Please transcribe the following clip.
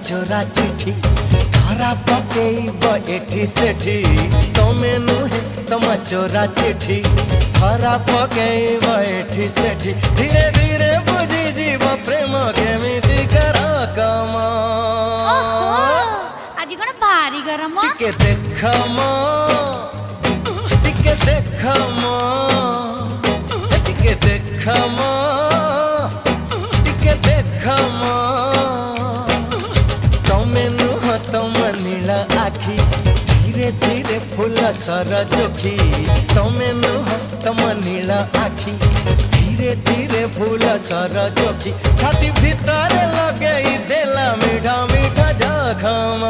चोरा चिठी धरा पकेब एठी सेठी तमे नुहे तुम चोरा चिठी धरा पकेब एठी सेठी धीरे धीरे बुझी जीव प्रेम केमिति कर कम आज कौन भारी गरम टिके देख म टिके देख म टिके देख म टिके देख म तमे नुह तुम नीला आखि धीरे धीरे फूल सर जोखी तमे नुह तुम नीला आखि धीरे धीरे फूल सर जोखी छाती भीतर लगे देला मीठा मीठा जखम।